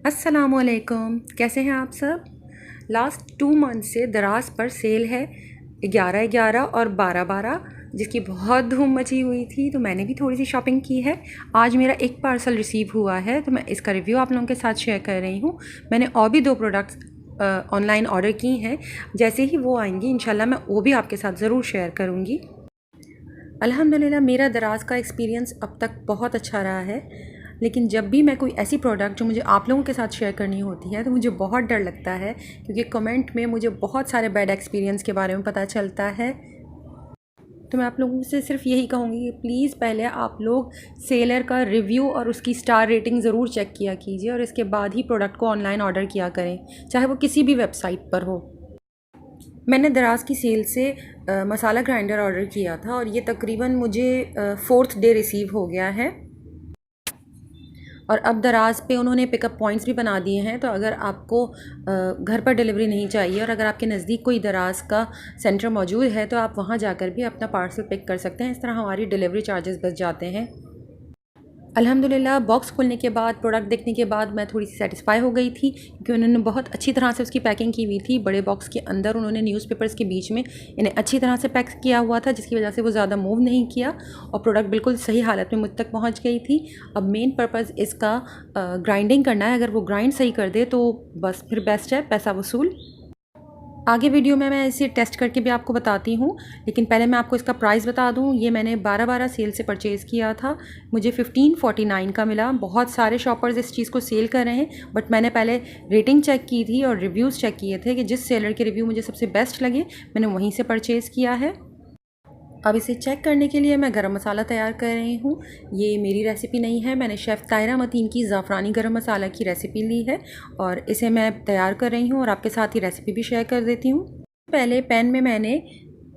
अस्सलामुअलैकुम, कैसे हैं आप सब। लास्ट 2 मंथ से दराज पर सेल है 11/11 और 12/12 जिसकी बहुत धूम मची हुई थी, तो मैंने भी थोड़ी सी शॉपिंग की है। आज मेरा एक पार्सल रिसीव हुआ है तो मैं इसका रिव्यू आप लोगों के साथ शेयर कर रही हूँ। मैंने और भी 2 प्रोडक्ट्स ऑनलाइन ऑर्डर की हैं, जैसे ही वो आएंगी इंशाल्लाह मैं वो भी आपके साथ ज़रूर शेयर करूँगी। अल्हम्दुलिल्लाह मेरा दराज का एक्सपीरियंस अब तक बहुत अच्छा रहा है, लेकिन जब भी मैं कोई ऐसी प्रोडक्ट जो मुझे आप लोगों के साथ शेयर करनी होती है तो मुझे बहुत डर लगता है, क्योंकि कमेंट में मुझे बहुत सारे बैड एक्सपीरियंस के बारे में पता चलता है। तो मैं आप लोगों से सिर्फ यही कहूँगी कि प्लीज़ पहले आप लोग सेलर का रिव्यू और उसकी स्टार रेटिंग ज़रूर चेक किया कीजिए और इसके बाद ही प्रोडक्ट को ऑनलाइन ऑर्डर किया करें, चाहे वो किसी भी वेबसाइट पर हो। मैंने दराज की सेल से मसाला ग्राइंडर ऑर्डर किया था और ये तकरीबन मुझे 4th डे रिसीव हो गया है। और अब दराज पे उन्होंने पिकअप पॉइंट्स भी बना दिए हैं, तो अगर आपको घर पर डिलीवरी नहीं चाहिए और अगर आपके नज़दीक कोई दराज का सेंटर मौजूद है तो आप वहाँ जाकर भी अपना पार्सल पिक कर सकते हैं। इस तरह हमारी डिलीवरी चार्जेस बच जाते हैं। अल्हम्दुलिल्लाह बॉक्स खोलने के बाद, प्रोडक्ट देखने के बाद मैं थोड़ी सी सेटिस्फाई हो गई थी, क्योंकि उन्होंने बहुत अच्छी तरह से उसकी पैकिंग की हुई थी। बड़े बॉक्स के अंदर उन्होंने न्यूज़पेपर्स के बीच में इन्हें अच्छी तरह से पैक किया हुआ था, जिसकी वजह से वो ज़्यादा मूव नहीं किया और प्रोडक्ट बिल्कुल सही हालत में मुझ तक पहुँच गई थी। अब मेन पर्पज़ इसका ग्राइंडिंग करना है। अगर वो ग्राइंड सही कर दे तो बस फिर बेस्ट है, पैसा वसूल। आगे वीडियो में मैं इसे टेस्ट करके भी आपको बताती हूँ, लेकिन पहले मैं आपको इसका प्राइस बता दूँ। ये मैंने 12/12 सेल से परचेज़ किया था, मुझे 1549 का मिला। बहुत सारे शॉपर्स इस चीज़ को सेल कर रहे हैं, बट मैंने पहले रेटिंग चेक की थी और रिव्यूज़ चेक किए थे कि जिस सेलर के रिव्यू मुझे सबसे बेस्ट लगे मैंने वहीं से परचेज़ किया है। अब इसे चेक करने के लिए मैं गरम मसाला तैयार कर रही हूँ। ये मेरी रेसिपी नहीं है, मैंने शेफ़ तायरा मतीन की ज़ाफ़रानी गरम मसाला की रेसिपी ली है और इसे मैं तैयार कर रही हूँ और आपके साथ ही रेसिपी भी शेयर कर देती हूँ। पहले पैन में मैंने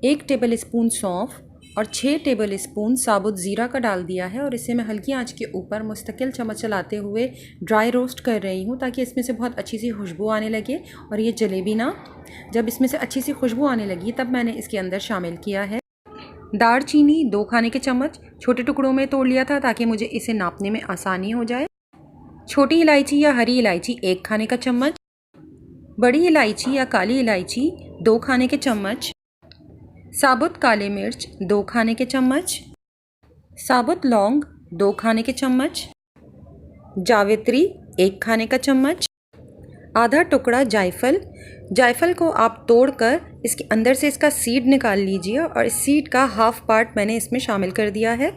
1 टेबल स्पून सौंफ और 6 टेबल स्पून साबुत ज़ीरा का डाल दिया है और इसे मैं हल्की आंच के ऊपर मुस्तकिल चम्मच चलाते हुए ड्राई रोस्ट कर रही हूँ, ताकि इसमें से बहुत अच्छी सी खुशबू आने लगे और ये जले भी ना। जब इसमें से अच्छी सी खुशबू आने लगी तब मैंने इसके अंदर शामिल किया है दालचीनी 2 खाने के चम्मच, छोटे टुकड़ों में तोड़ लिया था ताकि मुझे इसे नापने में आसानी हो जाए। छोटी इलायची या हरी इलायची 1 खाने का चम्मच, बड़ी इलायची या काली इलायची 2 खाने के चम्मच, साबुत काले मिर्च 2 खाने के चम्मच, साबुत लौंग 2 खाने के चम्मच, जावित्री 1 खाने का चम्मच, आधा टुकड़ा जायफल। जायफल को आप तोड़कर इसके अंदर से इसका सीड निकाल लीजिए और इस सीड का हाफ पार्ट मैंने इसमें शामिल कर दिया है।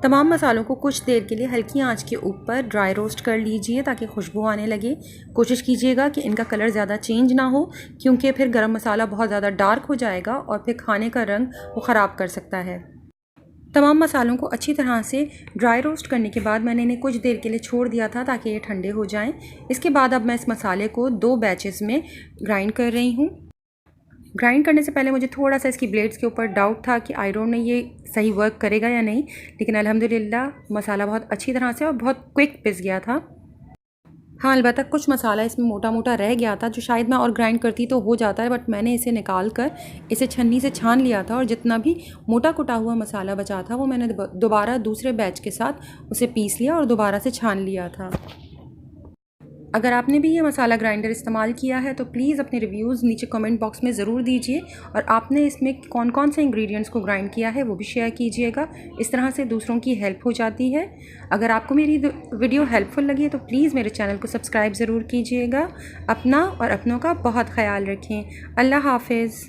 तमाम मसालों को कुछ देर के लिए हल्की आंच के ऊपर ड्राई रोस्ट कर लीजिए ताकि खुशबू आने लगे। कोशिश कीजिएगा कि इनका कलर ज़्यादा चेंज ना हो, क्योंकि फिर गरम मसाला बहुत ज़्यादा डार्क हो जाएगा और फिर खाने का रंग वो ख़राब कर सकता है। तमाम मसालों को अच्छी तरह से ड्राई रोस्ट करने के बाद मैंने इन्हें कुछ देर के लिए छोड़ दिया था ताकि ये ठंडे हो जाएं। इसके बाद अब मैं इस मसाले को 2 बैचेस में ग्राइंड कर रही हूँ। ग्राइंड करने से पहले मुझे थोड़ा सा इसकी ब्लेड्स के ऊपर डाउट था कि आई डोंट नो ये सही वर्क करेगा या नहीं, लेकिन अल्हम्दुलिल्लाह मसाला बहुत अच्छी तरह से और बहुत क्विक पिस गया था। हाँ, अलबत्ता कुछ मसाला इसमें मोटा मोटा रह गया था जो शायद मैं और ग्राइंड करती तो हो जाता है, बट मैंने इसे निकाल कर इसे छन्नी से छान लिया था और जितना भी मोटा कुटा हुआ मसाला बचा था वो मैंने दोबारा दूसरे बैच के साथ उसे पीस लिया और दोबारा से छान लिया था। अगर आपने भी ये मसाला ग्राइंडर इस्तेमाल किया है तो प्लीज़ अपने रिव्यूज़ नीचे कमेंट बॉक्स में ज़रूर दीजिए और आपने इसमें कौन कौन से इंग्रेडिएंट्स को ग्राइंड किया है वो भी शेयर कीजिएगा। इस तरह से दूसरों की हेल्प हो जाती है। अगर आपको मेरी वीडियो हेल्पफुल लगी तो प्लीज़ मेरे चैनल को सब्सक्राइब ज़रूर कीजिएगा। अपना और अपनों का बहुत ख्याल रखें। अल्लाह हाफिज़।